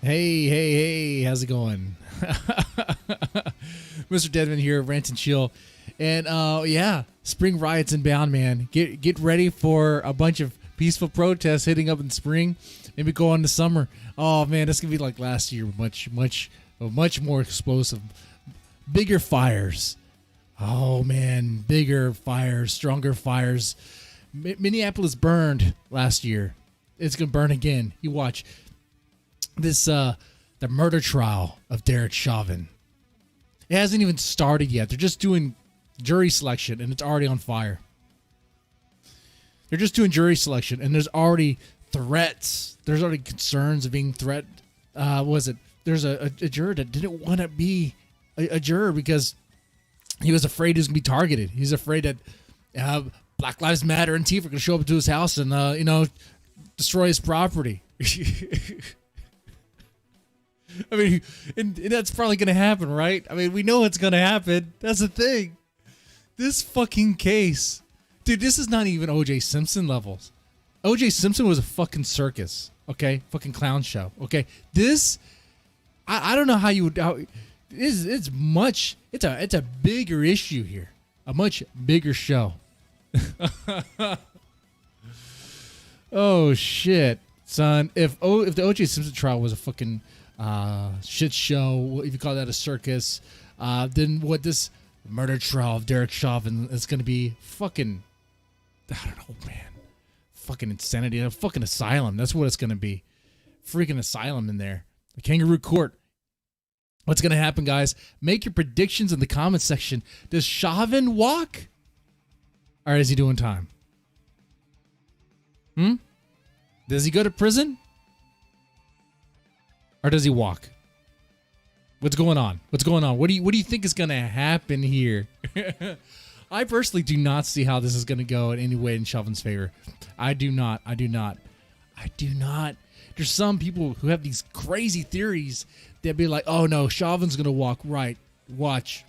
Hey, how's it going? Mr. Deadman here, Rant and Chill. And yeah, spring riots inbound, man. Get ready for a bunch of peaceful protests hitting up in spring, maybe go on to summer. Oh man, that's gonna be like last year, much more explosive. Bigger fires. Oh man, bigger fires, stronger fires. Minneapolis burned last year. It's gonna burn again. You watch. This the murder trial of Derek Chauvin. It hasn't even started yet. They're just doing jury selection and it's already on fire. They're just doing jury selection and there's already threats. There's already concerns of being threatened. There's a juror that didn't want to be a juror because he was afraid he was gonna be targeted. He's afraid that Black Lives Matter and Antifa are gonna show up to his house and destroy his property. I mean, and that's probably going to happen, right? I mean, we know it's going to happen. That's the thing. This fucking case. Dude, this is not even O.J. Simpson levels. O.J. Simpson was a fucking circus, okay? Fucking clown show, okay? This, I don't know how you would... It's a bigger issue here. A much bigger show. Oh, shit, son. If the O.J. Simpson trial was a fucking... shit show, if you call that a circus, then what this murder trial of Derek Chauvin is going to be fucking, I don't know, man, fucking insanity, a fucking asylum. That's what it's going to be. Freaking asylum in there. The kangaroo court. What's going to happen, guys? Make your predictions in the comments section. Does Chauvin walk? Or is he doing time? Does he go to prison? Or does he walk? What's going on? What do you think is going to happen here? I personally do not see how this is going to go in any way in Chauvin's favor. I do not. There's some people who have these crazy theories that be like, oh no, Chauvin's going to walk right. Watch.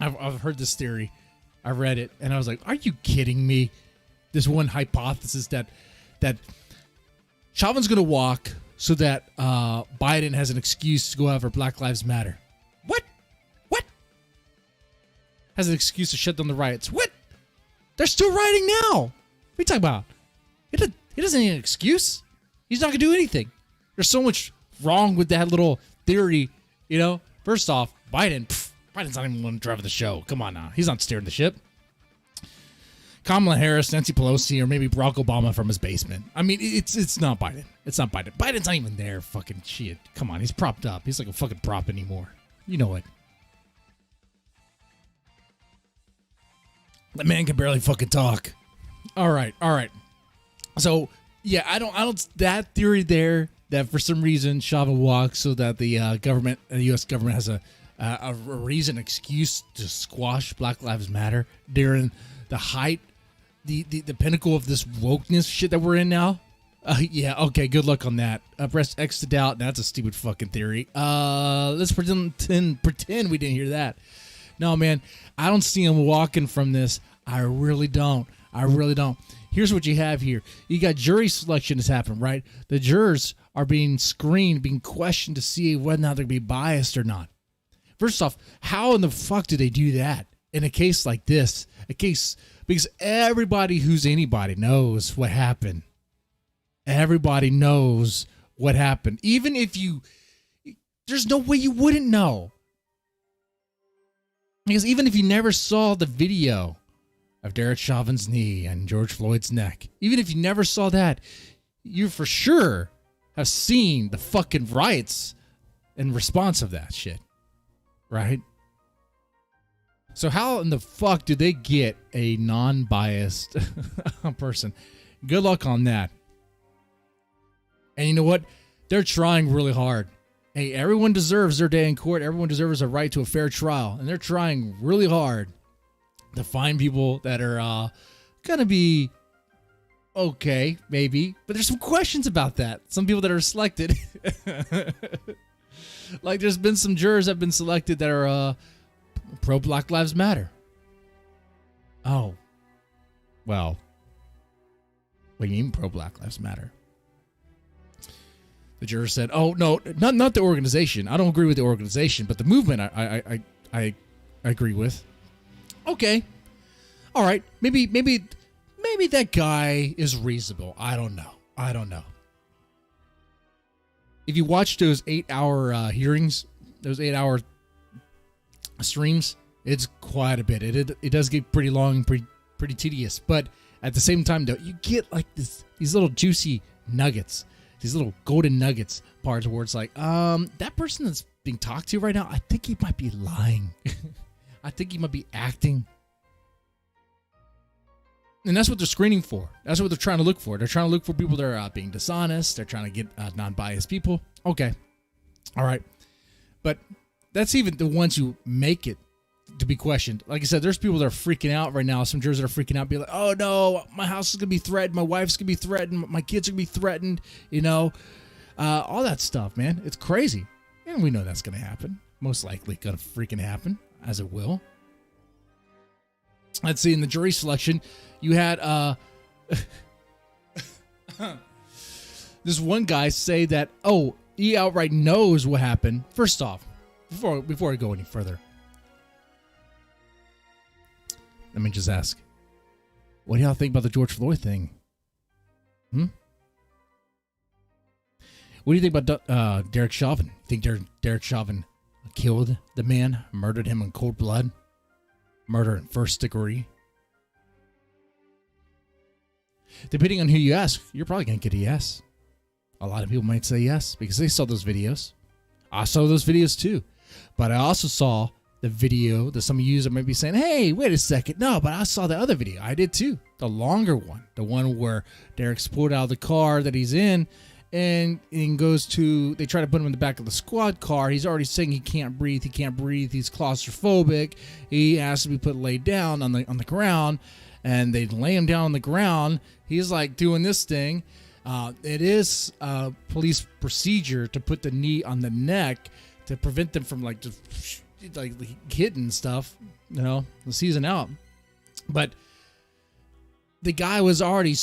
I've heard this theory. I read it and I was like, are you kidding me? This one hypothesis that Chauvin's going to walk so that Biden has an excuse to go after Black Lives Matter. What? Has an excuse to shut down the riots. What? They're still rioting now. What are you talking about? He doesn't need an excuse. He's not going to do anything. There's so much wrong with that little theory. First off, Biden's not even one driving the show. Come on now. He's not steering the ship. Kamala Harris, Nancy Pelosi, or maybe Barack Obama from his basement. I mean, it's not Biden. It's not Biden. Biden's not even there. Fucking shit. Come on, he's propped up. He's like a fucking prop anymore. You know it. That man can barely fucking talk. All right. So yeah, I don't. That theory there that for some reason Chauvin walks so that the U.S. government has a reason, excuse to squash Black Lives Matter during the height. The pinnacle of this wokeness shit that we're in now. Yeah, okay, good luck on that. Press X to doubt. That's a stupid fucking theory. Let's pretend we didn't hear that. No, man, I don't see him walking from this. I really don't. Here's what you have here. You got jury selection that's happened, right? The jurors are being screened, being questioned to see whether or not they're going to be biased or not. First off, how in the fuck do they do that in a case like this? Because everybody who's anybody knows what happened. Everybody knows what happened. Even if there's no way you wouldn't know. Because even if you never saw the video of Derek Chauvin's knee and George Floyd's neck, even if you never saw that, you for sure have seen the fucking riots in response of that shit. Right? So how in the fuck do they get a non-biased person? Good luck on that. And you know what? They're trying really hard. Hey, everyone deserves their day in court. Everyone deserves a right to a fair trial. And they're trying really hard to find people that are going to be okay, maybe. But there's some questions about that. Some people that are selected. Like there's been some jurors that have been selected that are pro Black Lives Matter. Oh. Well, what do you mean pro Black Lives Matter? The juror said, "Oh no, not the organization. I don't agree with the organization, but the movement I agree with." Okay, all right. Maybe that guy is reasonable. I don't know. If you watch those 8-hour hearings, those 8-hour streams, it's quite a bit. It does get pretty long and pretty tedious. But at the same time, though, you get like these little juicy nuggets, these little golden nuggets parts where it's like, that person that's being talked to right now, I think he might be lying. I think he might be acting. And that's what they're screening for. That's what they're trying to look for. They're trying to look for people that are being dishonest. They're trying to get non-biased people. Okay. All right. But that's even the ones who make it to be questioned. Like I said, there's people that are freaking out right now. Some jurors that are freaking out, be like, "Oh no, my house is gonna be threatened. My wife's gonna be threatened. My kids are gonna be threatened." All that stuff, man. It's crazy, and we know that's gonna happen. Most likely, gonna freaking happen, as it will. Let's see. In the jury selection, you had this one guy say that, "Oh, he outright knows what happened." First off, before I go any further, let me just ask, what do y'all think about the George Floyd thing? What do you think about Derek Chauvin? You think Derek Chauvin killed the man, murdered him in cold blood? Murder in first degree? Depending on who you ask, you're probably going to get a yes. A lot of people might say yes because they saw those videos. I saw those videos too. But I also saw the video that some users might be saying, "Hey, wait a second. No, but I saw the other video." I did too. The longer one. The one where Derek's pulled out of the car that he's in and goes to, they try to put him in the back of the squad car. He's already saying he can't breathe. He's claustrophobic. He has to be laid down on the ground, and they lay him down on the ground. He's like doing this thing. It is police procedure to put the knee on the neck to prevent them from like hitting stuff, the season out. But the guy was already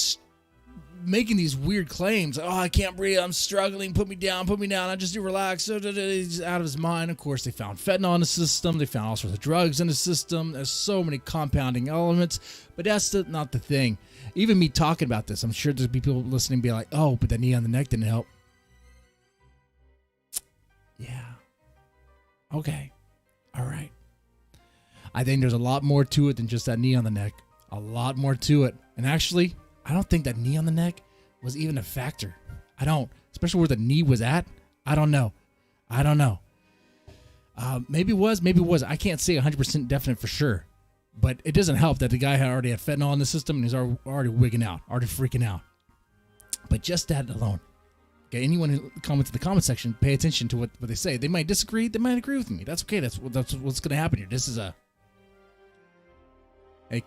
making these weird claims. "Oh, I can't breathe. I'm struggling. Put me down. I just do relax." He's out of his mind. Of course, they found fentanyl in the system. They found all sorts of drugs in the system. There's so many compounding elements, but that's not the thing. Even me talking about this, I'm sure there's people listening be like, "Oh, but the knee on the neck didn't help." Yeah. Okay. All right. I think there's a lot more to it than just that knee on the neck. A lot more to it. And actually, I don't think that knee on the neck was even a factor. I don't. Especially where the knee was at. I don't know. Maybe it was, maybe it wasn't. I can't say 100% definite for sure. But it doesn't help that the guy already had fentanyl in the system and he's already wigging out, already freaking out. But just that alone. Okay, anyone who comments in the comment section, pay attention to what they say. They might disagree. They might agree with me. That's okay. That's what's going to happen here. This is a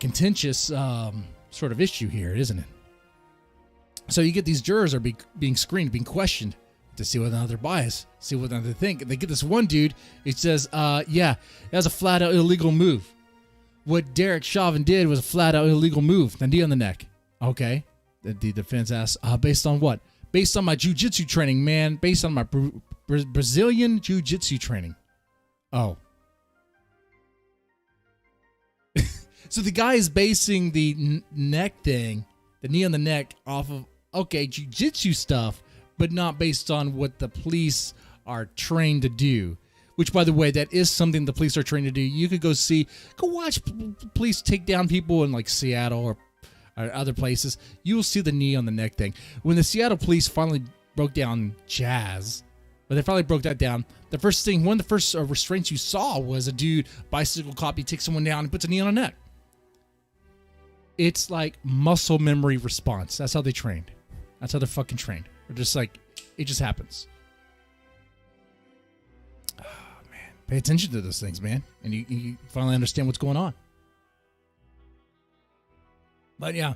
contentious sort of issue here, isn't it? So you get these jurors are being screened, being questioned to see whether or not they're biased, see whether or not they think. They get this one dude. It says, "Yeah, that was a flat out illegal move. What Derek Chauvin did was a flat out illegal move. The knee on the neck." Okay. The defense asks, "Based on what?" "Based on my jiu-jitsu training, man. Based on my Brazilian jiu-jitsu training." Oh. So the guy is basing the neck thing, the knee on the neck, off of, okay, jiu-jitsu stuff, but not based on what the police are trained to do. Which, by the way, that is something the police are trained to do. You could go watch police take down people in like Seattle or other places. You will see the knee on the neck thing. When the Seattle police finally broke down jazz, when they finally broke that down, one of the first restraints you saw was a dude, bicycle cop, he takes someone down and puts a knee on the neck. It's like muscle memory response. That's how they trained. That's how they're fucking trained. They're just like, it just happens. Oh, man. Pay attention to those things, man. And you finally understand what's going on. But yeah,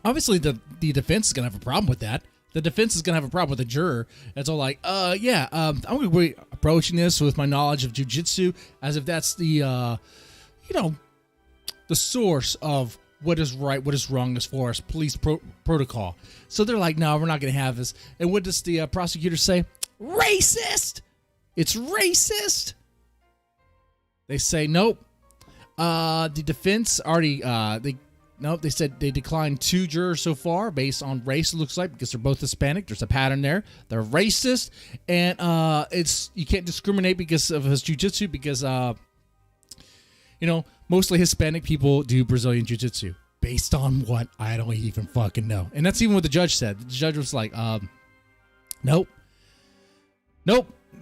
obviously the defense is going to have a problem with that. The defense is going to have a problem with the juror. That's all like, I'm going to be approaching this with my knowledge of jiu-jitsu as if that's the source of what is right, what is wrong as far as police protocol. So they're like, no, we're not going to have this. And what does the prosecutor say? Racist! It's racist! They say, nope. The defense already, they said they declined 2 jurors so far based on race, it looks like, because they're both Hispanic. There's a pattern there. They're racist. And you can't discriminate because of his jiu-jitsu because, mostly Hispanic people do Brazilian jiu-jitsu. Based on what? I don't even fucking know. And that's even what the judge said. The judge was like, nope.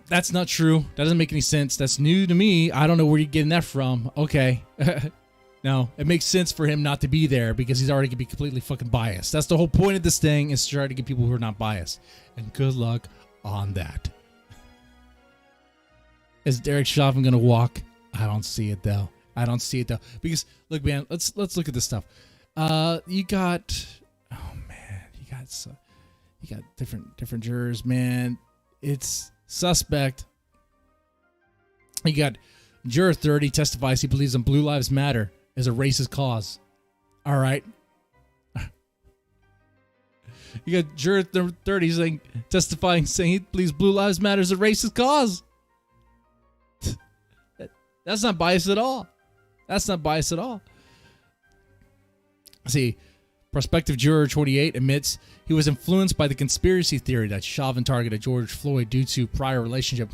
That's not true. That doesn't make any sense. That's new to me. I don't know where you're getting that from. Okay. No, it makes sense for him not to be there because he's already going to be completely fucking biased. That's the whole point of this thing, is to try to get people who are not biased. And good luck on that. Is Derek Chauvin going to walk? I don't see it, though. Because, look, man, let's look at this stuff. You got different jurors, man. It's suspect. You got juror 30 testifies he believes in Blue Lives Matter as a racist cause. All right. You got juror 30 testifying saying he believes Blue Lives Matter is a racist cause. That's not biased at all. See, prospective juror 28 admits he was influenced by the conspiracy theory that Chauvin targeted George Floyd due to prior relationship,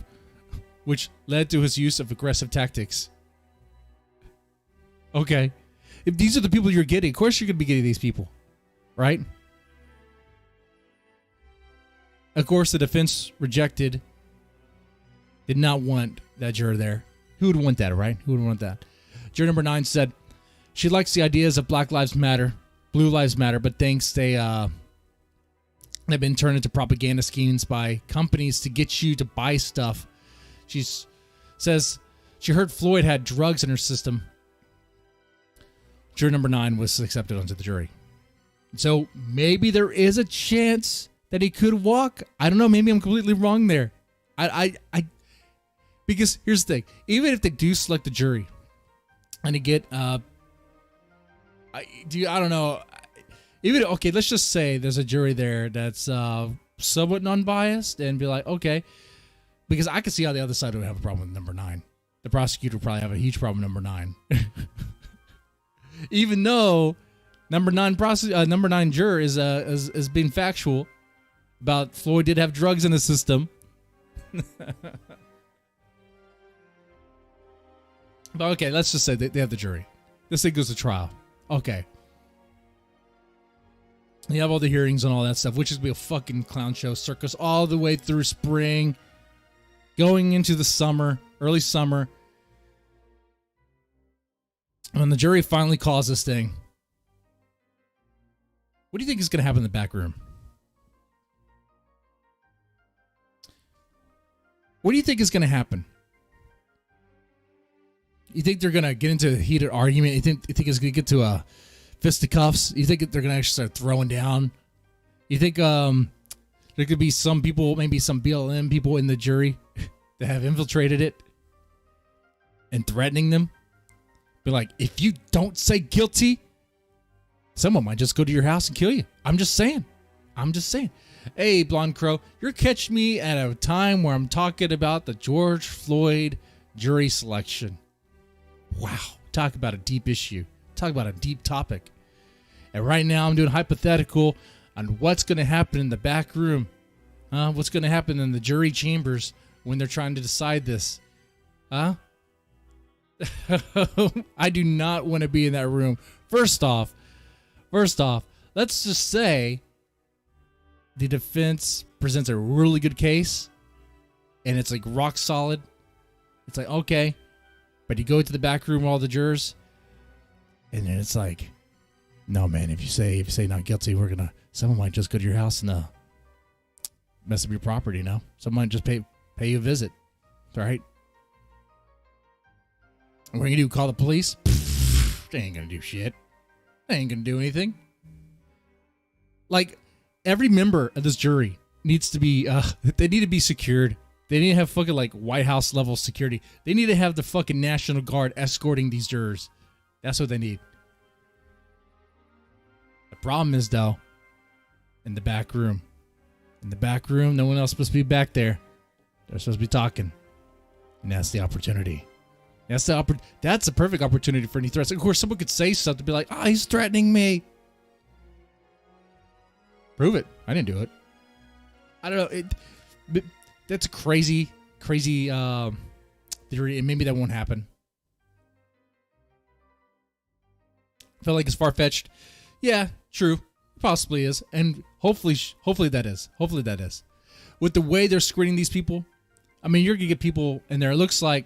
which led to his use of aggressive tactics. Okay. If these are the people you're getting, of course you're going to be getting these people, right? Of course, the defense did not want that juror there. Who would want that, right? Who would want that? Juror number 9 said she likes the ideas of Black Lives Matter, Blue Lives Matter, but thinks they've been turned into propaganda schemes by companies to get you to buy stuff. She says she heard Floyd had drugs in her system. Juror number 9 was accepted onto the jury. So maybe there is a chance that he could walk. I don't know. Maybe I'm completely wrong there. Because here's the thing. Even if they do select the jury and they get, I don't know. Okay, let's just say there's a jury there that's somewhat non-biased and be like, okay, because I can see how the other side would have a problem with number 9. The prosecutor would probably have a huge problem with number 9. Even though number 9 juror is being factual about Floyd did have drugs in his system. But okay, let's just say they have the jury. This thing goes to trial. Okay. You have all the hearings and all that stuff, which is be a fucking clown show circus all the way through spring, going into the summer, early summer. When the jury finally calls this thing, what do you think is going to happen in the back room? What do you think is going to happen? You think they're going to get into a heated argument? You think it's going to get to a fisticuffs? You think they're going to actually start throwing down? You think there could be some people, maybe some BLM people in the jury that have infiltrated it and threatening them? Be like, if you don't say guilty, someone might just go to your house and kill you. I'm just saying. Hey, Blonde Crow, you're catching me at a time where I'm talking about the George Floyd jury selection. Wow. Talk about a deep issue. Talk about a deep topic. And right now I'm doing hypothetical on what's going to happen in the back room. What's going to happen in the jury chambers when they're trying to decide this. Huh? I do not want to be in that room. First off, let's just say the defense presents a really good case and it's like rock solid. It's like, okay, but you go to the back room with all the jurors and then it's like, no, man, if you say not guilty, someone might just go to your house and mess up your property, you know? Someone might just pay you a visit. All right? What are you going to do? Call the police? They ain't going to do shit. They ain't going to do anything. Like, every member of this jury needs to be, they need to be secured. They need to have fucking, like, White House level security. They need to have the fucking National Guard escorting these jurors. That's what they need. Problem is, though, in the back room. In the back room, no one else supposed to be back there. They're supposed to be talking. And that's the opportunity. That's the perfect opportunity for any threats. Of course, someone could say something, be like, "Oh, he's threatening me." Prove it. I didn't do it. I don't know. That's a crazy theory, and maybe that won't happen. I feel like it's far-fetched. Yeah, true. Possibly is. And hopefully that is. Hopefully that is. With the way they're screening these people, I mean, you're going to get people in there. It looks like,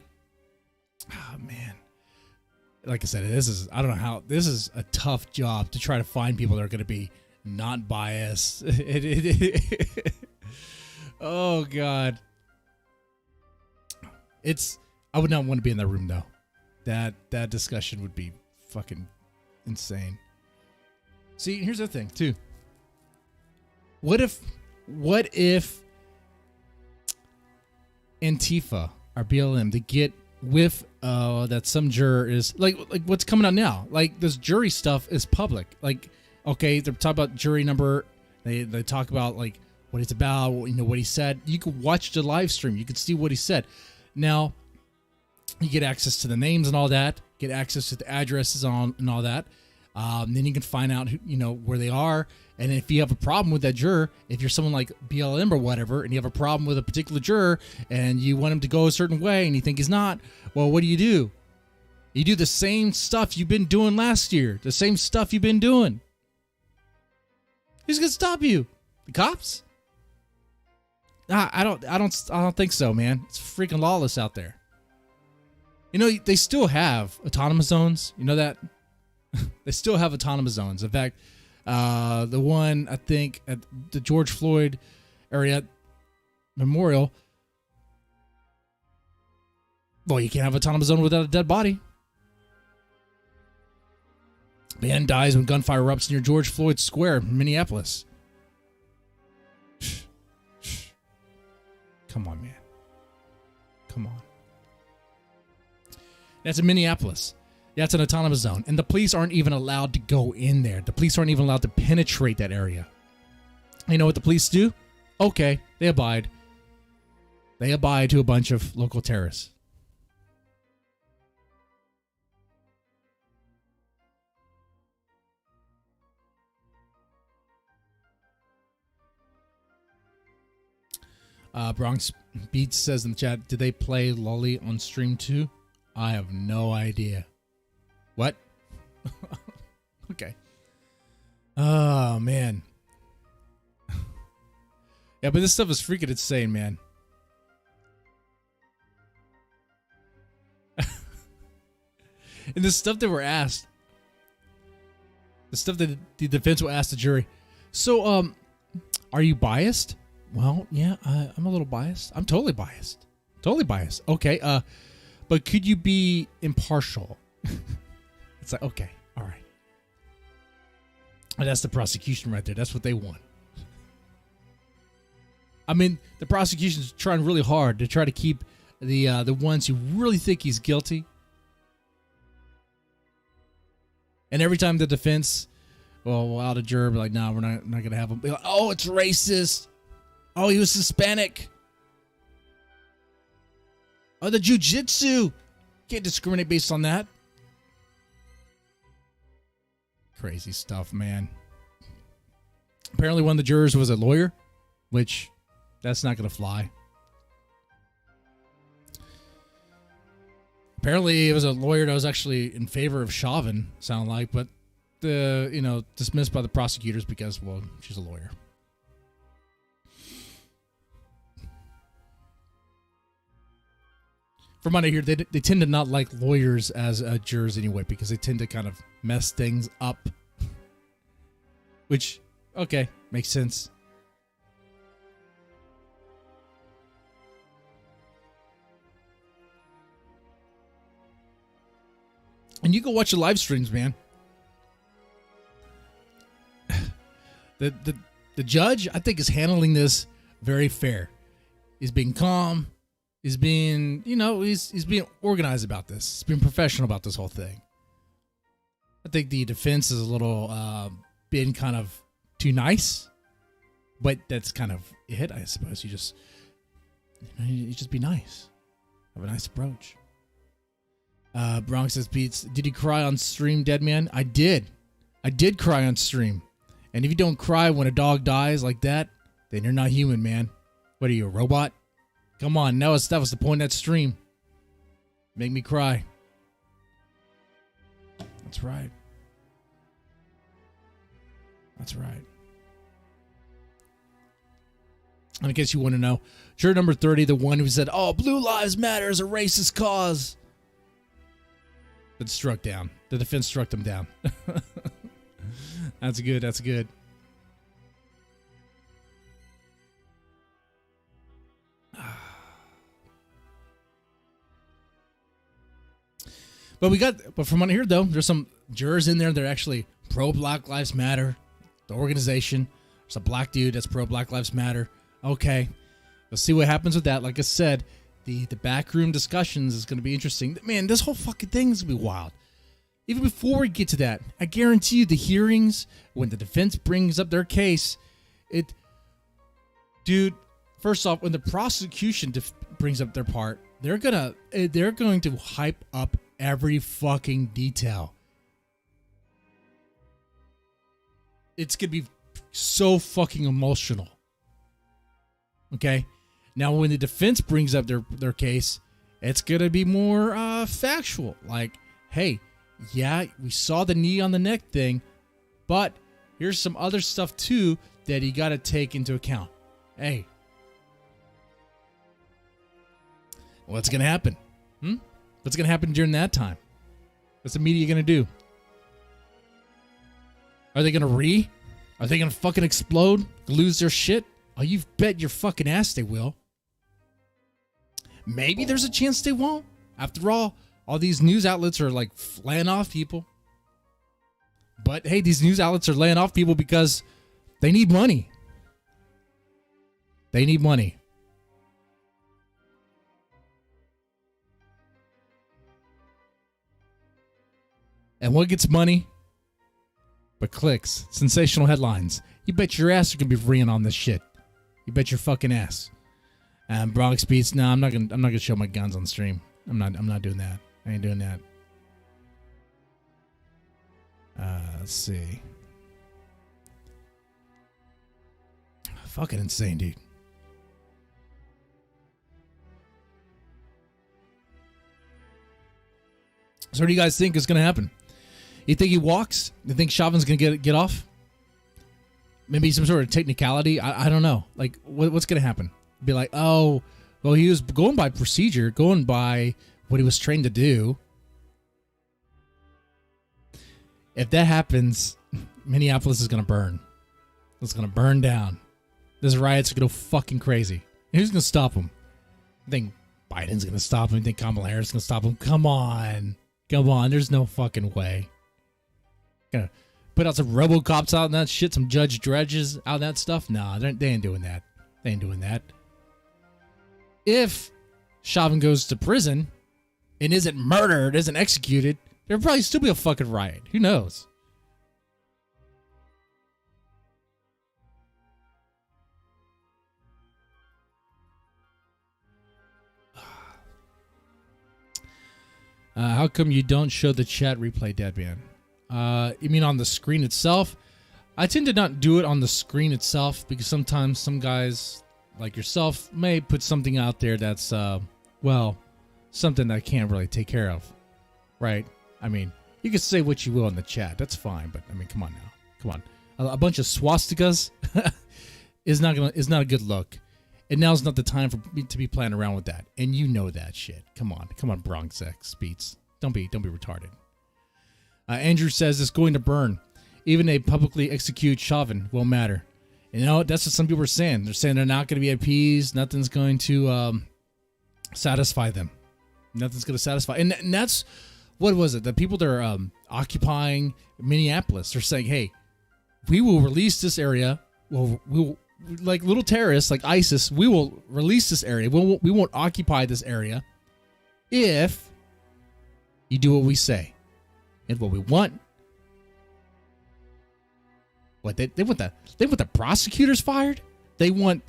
oh, man. Like I said, I don't know how, this is a tough job to try to find people that are going to be not biased. Oh, God. I would not want to be in that room, though. That discussion would be fucking insane. See, here's the thing, too. What if Antifa or BLM to get with that some juror is like what's coming out now? Like, this jury stuff is public. Like, okay, they're talking about jury number. They talk about like what it's about, what he said. You could watch the live stream. You could see what he said. Now, you get access to the names and all that. Get access to the addresses and all that. Then you can find out where they are. And if you have a problem with that juror, if you're someone like BLM or whatever, and you have a problem with a particular juror and you want him to go a certain way and you think he's not, well, what do? You do the same stuff you've been doing last year. The same stuff you've been doing. Who's gonna stop you? The cops? I don't think so, man. It's freaking lawless out there. They still have autonomous zones. You know that? They still have autonomous zones. In fact, the one, I think, at the George Floyd area memorial, well, you can't have autonomous zone without a dead body. Man dies when gunfire erupts near George Floyd Square, Minneapolis. Come on, man. Come on. That's in Minneapolis. That's an autonomous zone. And the police aren't even allowed to go in there. The police aren't even allowed to penetrate that area. You know what the police do? Okay, they abide. They abide to a bunch of local terrorists. Bronx Beats says in the chat, did they play Lolly on stream too? I have no idea. What? Okay. Oh, man. Yeah, but this stuff is freaking insane, man. And the stuff that were asked, the stuff that the defense will ask the jury. So, are you biased? Well, yeah, I'm a little biased. I'm totally biased. Totally biased. Okay, but could you be impartial? It's like, okay, all right. And that's the prosecution right there. That's what they want. I mean, the prosecution's trying really hard to try to keep the ones who really think he's guilty. And every time the defense, well, out a juror, be like, no, we're not going to have him. Be like, oh, it's racist. Oh, he was Hispanic. Oh, the jiu-jitsu. Can't discriminate based on that. Crazy stuff, man. Apparently one of the jurors was a lawyer, which that's not going to fly. Apparently it was a lawyer that was actually in favor of Chauvin, sound like, but dismissed by the prosecutors because, well, she's a lawyer. From what I hear, they tend to not like lawyers as jurors anyway because they tend to kind of mess things up. Which, okay, makes sense. And you go watch the live streams, man. The judge, I think, is handling this very fair. He's being calm. He's being, he's being organized about this. He's being professional about this whole thing. I think the defense is a little been kind of too nice, but that's kind of it, I suppose. You just be nice. Have a nice approach. Bronx says, Beats, did you cry on stream, Dead Man? I did. I did cry on stream. And if you don't cry when a dog dies like that, then you're not human, man. What are you, a robot? Come on, that was the point of that stream. Make me cry. That's right. That's right. And in case you want to know, juror number 30, the one who said, "Oh, Blue Lives Matter is a racist cause," but struck down. The defense struck them down. That's good. That's good. But from what I hear, though, there's some jurors in there that are actually pro Black Lives Matter, the organization. There's a black dude that's pro Black Lives Matter. Okay, we'll see what happens with that. Like I said, the backroom discussions is going to be interesting. Man, this whole fucking thing is going to be wild. Even before we get to that, I guarantee you the hearings, when the defense brings up their case, dude, first off, when the prosecution brings up their part, they're going to hype up every fucking detail. It's going to be so fucking emotional. Okay? Now, when the defense brings up their case, it's going to be more factual. Like, hey, yeah, we saw the knee on the neck thing, but here's some other stuff too that you got to take into account. Hey, what's going to happen? What's going to happen during that time? What's the media going to do? Are they going to Are they going to fucking explode? Lose their shit? Oh, you've bet your fucking ass they will. Maybe there's a chance they won't. After all these news outlets are like laying off people. But hey, these news outlets are laying off people because they need money. They need money. And what gets money? But clicks, sensational headlines. You bet your ass you're gonna be freeing on this shit. You bet your fucking ass. Bronx Beats. No, I'm not gonna show my guns on stream. I'm not doing that. I ain't doing that. Let's see. Fucking insane, dude. So what do you guys think is gonna happen? You think he walks? You think Chauvin's gonna get off? Maybe some sort of technicality. I don't know. Like, what's gonna happen? Be like, oh, well, he was going by procedure, going by what he was trained to do. If that happens, Minneapolis is gonna burn. It's gonna burn down. This riot's gonna go fucking crazy. And who's gonna stop him? I think Biden's gonna stop him. I think Kamala Harris is gonna stop him. Come on. There's no fucking way. Gonna put out some RoboCops out and that shit, some Judge Dredges out and that stuff. Nah, they ain't doing that. They ain't doing that. If Chauvin goes to prison and isn't murdered, isn't executed, there'll probably still be a fucking riot. Who knows? How come you don't show the chat replay, Deadman? You mean on the screen itself? I tend to not do it on the screen itself because sometimes some guys like yourself may put something out there that's, something that I can't really take care of, right? I mean, you can say what you will in the chat. That's fine, but I mean, come on now. Come on. A bunch of swastikas is not a good look. And now's not the time for me to be playing around with that. And you know that shit. Come on, Bronx X Beats. Don't be retarded. Andrew says it's going to burn. Even a publicly execute Chauvin won't matter. You know, that's what some people are saying. They're saying they're not going to be appeased. Nothing's going to satisfy them. Nothing's going to satisfy. And that's, what was it? The people that are occupying Minneapolis, they're saying, hey, we will release this area. Well, we will, like little terrorists, like ISIS, we will release this area. We won't occupy this area if you do what we say. And what we want What they want the prosecutors fired? They want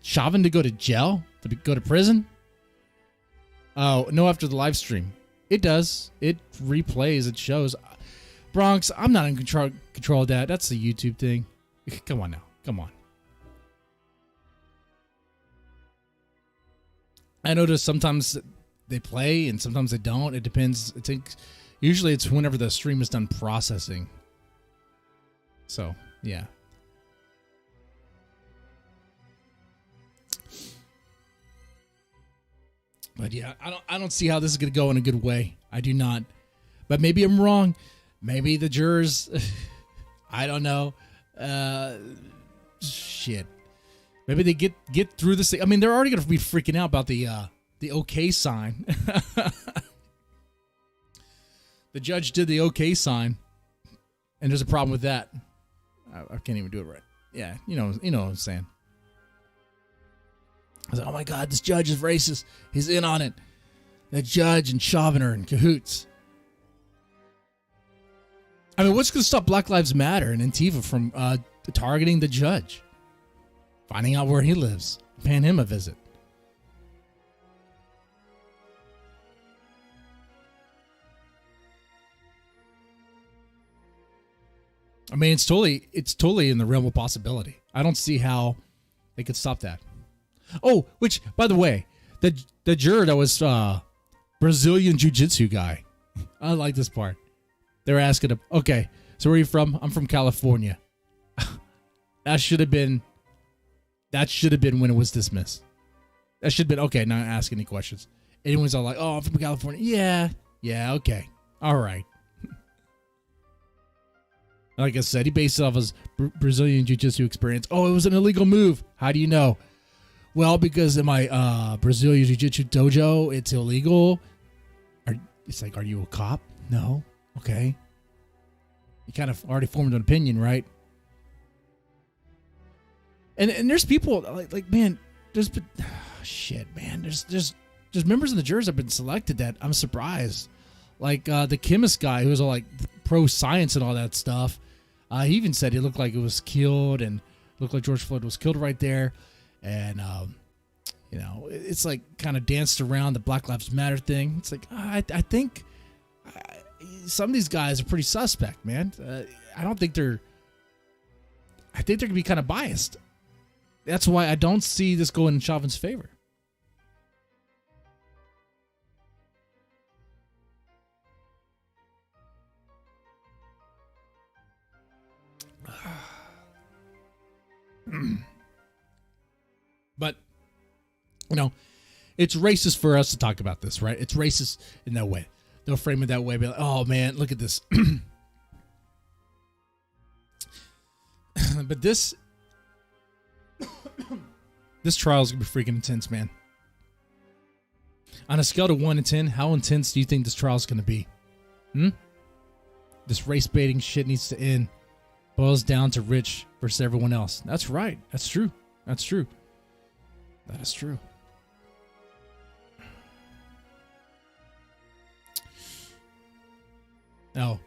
Chauvin to go to jail, go to prison? Oh, no, after the live stream. It does. It replays, it shows. Bronx, I'm not in control of that. That's the YouTube thing. Come on now. Come on. I notice sometimes they play and sometimes they don't. It depends. Usually it's whenever the stream is done processing. So, yeah. But yeah, I don't see how this is going to go in a good way. I do not. But maybe I'm wrong. Maybe the jurors, I don't know. Shit. Maybe they get through this thing. I mean, they're already going to be freaking out about the okay sign. The judge did the okay sign, and there's a problem with that. I can't even do it right. Yeah, you know what I'm saying. I was like, oh my God, this judge is racist. He's in on it. That judge and Chauvin are in cahoots. I mean, what's going to stop Black Lives Matter and Antifa from targeting the judge? Finding out where he lives, paying him a visit. I mean, it's totally in the realm of possibility. I don't see how they could stop that. Oh, which, by the way, the juror that was Brazilian jiu-jitsu guy. I like this part. They're asking him, okay, so where are you from? I'm from California. That should have been when it was dismissed. That should have been, okay, not ask any questions. Anyone's all like, oh, I'm from California. Yeah, okay. All right. Like I said, he based it off his Brazilian jiu-jitsu experience. Oh, it was an illegal move. How do you know? Well, because in my Brazilian jiu-jitsu dojo, it's illegal. It's like, are you a cop? No. Okay. You kind of already formed an opinion, right? And there's people like man, there's shit, man. There's members of the jurors that have been selected that I'm surprised. Like the chemist guy who was all like pro science and all that stuff. He even said he looked like it was killed and looked like George Floyd was killed right there. And, it's like kind of danced around the Black Lives Matter thing. It's like, I think some of these guys are pretty suspect, man. I think they're going to be kind of biased. That's why I don't see this going in Chauvin's favor. But, it's racist for us to talk about this, right? It's racist in that way. They'll frame it that way. Be like, oh, man, look at this. But this trial is going to be freaking intense, man. On a scale of 1 to 10, how intense do you think this trial is going to be? This race baiting shit needs to end. Boils down to rich versus everyone else. That's right. That's true. That's true. That is true. Now,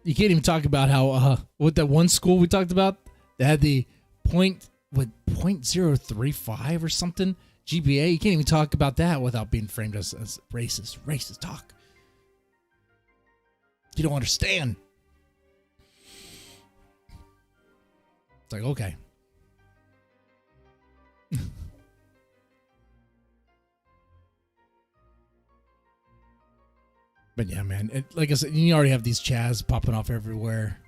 you can't even talk about how what that one school we talked about that had the 0.035 or something GPA. You can't even talk about that without being framed as racist. Racist talk. You don't understand. It's like, okay. But yeah, man, like I said, you already have these Chaz popping off everywhere.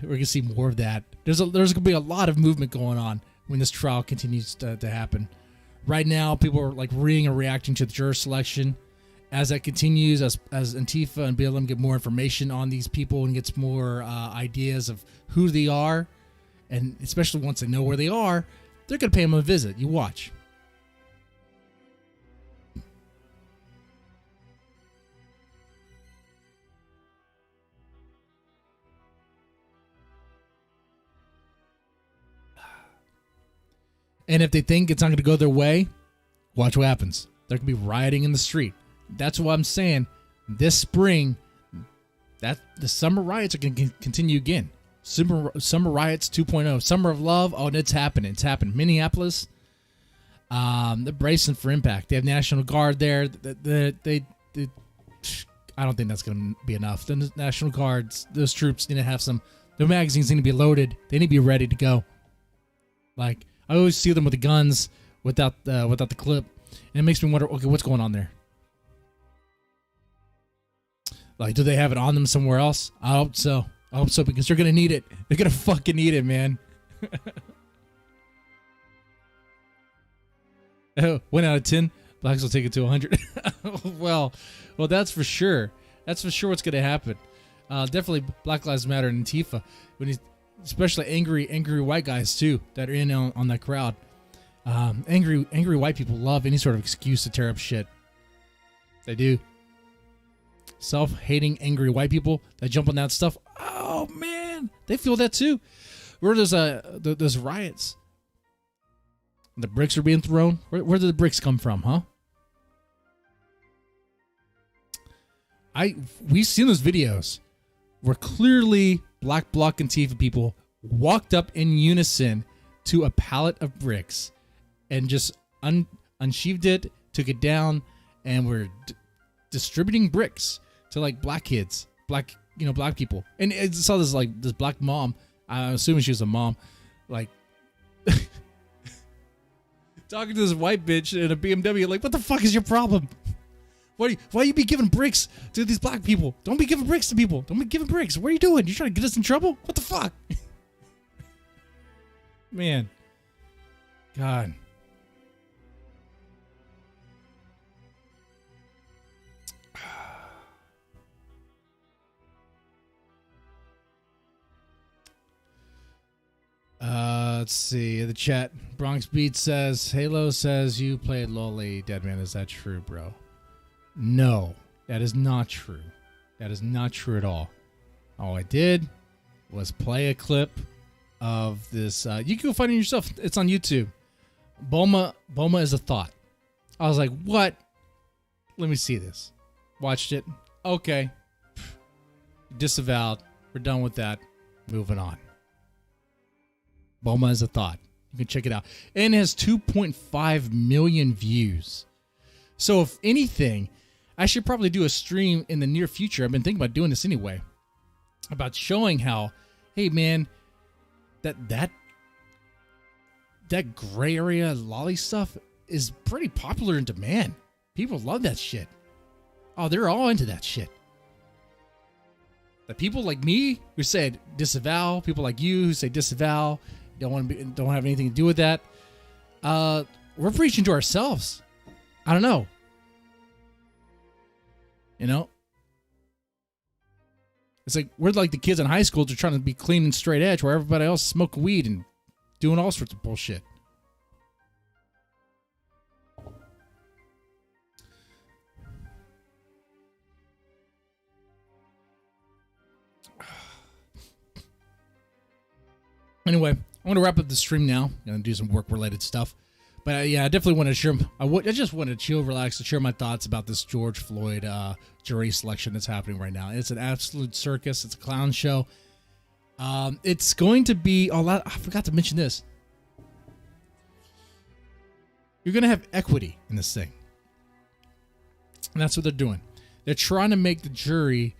We're gonna see more of that. There's gonna be a lot of movement going on when this trial continues to happen. Right now, people are like reacting to the juror selection. As that continues, as Antifa and BLM get more information on these people and gets more ideas of who they are, and especially once they know where they are, they're gonna pay them a visit. You watch. And if they think it's not going to go their way, watch what happens. There could be rioting in the street. That's what I'm saying. This spring, that the summer riots are going to continue again. Summer riots 2.0, summer of love. Oh, and it's happening. It's happened. Minneapolis, they're bracing for impact. They have National Guard there. They I don't think that's going to be enough. The National Guards, those troops need to have some. Their magazines need to be loaded. They need to be ready to go. Like, I always see them with the guns without the clip, and it makes me wonder, okay, what's going on there? Like, do they have it on them somewhere else? I hope so. I hope so, because they're gonna need it. They're gonna fucking need it, man. 1 out of 10. Blacks will take it to 100. well, that's for sure. That's for sure what's gonna happen. Definitely Black Lives Matter and Antifa, especially angry white guys too that are in on that crowd. Angry white people love any sort of excuse to tear up shit. They do. Self-hating, angry white people that jump on that stuff. Oh man, they feel that too. Where there's riots, the bricks are being thrown. Where did the bricks come from, huh? We've seen those videos where clearly Black Bloc Antifa people walked up in unison to a pallet of bricks and just unsheathed it, took it down, and were distributing bricks to like black kids, black people. And I saw this black mom. I'm assuming she was a mom, like talking to this white bitch in a BMW. Like, what the fuck is your problem? Why you be giving bricks to these black people? Don't be giving bricks to people. Don't be giving bricks. What are you doing? You trying to get us in trouble? What the fuck? Man. God. Let's see the chat. Bronx Beat says Halo says you played Lolly Deadman. Is that true, bro? No, that is not true. That is not true at all. All I did was play a clip of this. You can go find it yourself. It's on YouTube. Boma is a thought. I was like, what? Let me see this. Watched it. Okay. Disavowed. We're done with that. Moving on. Boma is a thought. You can check it out. And it has 2.5 million views. So if anything, I should probably do a stream in the near future. I've been thinking about doing this anyway. About showing how, hey man, that gray area lolly stuff is pretty popular in demand. People love that shit. Oh, they're all into that shit. The people like me who said disavow, people like you who say disavow, don't have anything to do with that. We're preaching to ourselves. I don't know. You know? It's like we're like the kids in high school. They're trying to be clean and straight edge where everybody else is smoking weed and doing all sorts of bullshit. Anyway, I'm going to wrap up the stream now. I'm going to do some work-related stuff. But yeah, I definitely want to share. I just want to chill, relax, and share my thoughts about this George Floyd jury selection that's happening right now. It's an absolute circus. It's a clown show. It's going to be a lot. I forgot to mention this. You're going to have equity in this thing. And that's what they're doing. They're trying to make the jury.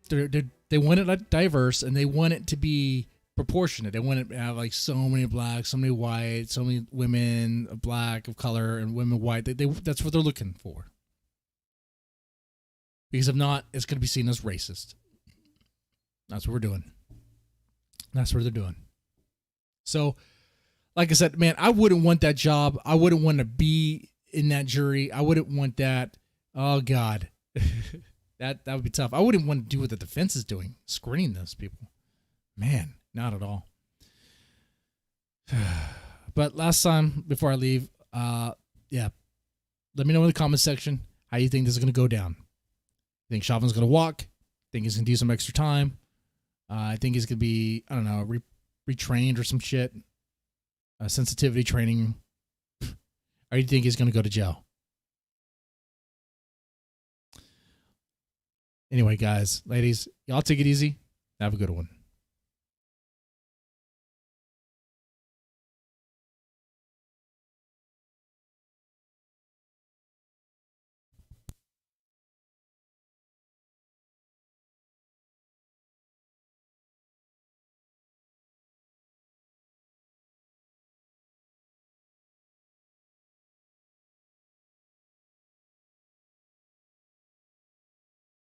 They want it diverse, and they want it to be proportionate. They want it to have like so many blacks, so many white, so many women of black, of color, and women white. That's what they're looking for. Because if not, it's going to be seen as racist. That's what we're doing. That's what they're doing. So, like I said, man, I wouldn't want that job. I wouldn't want to be in that jury. I wouldn't want that. Oh, God. That would be tough. I wouldn't want to do what the defense is doing, screening those people. Man, not at all. But last time, before I leave, yeah, let me know in the comment section how you think this is going to go down. Think Chauvin's going to walk? Think he's going to do some extra time? I think he's going to be, I don't know, retrained or some shit. Sensitivity training. Or you think he's going to go to jail? Anyway, guys, ladies, y'all take it easy. Have a good one.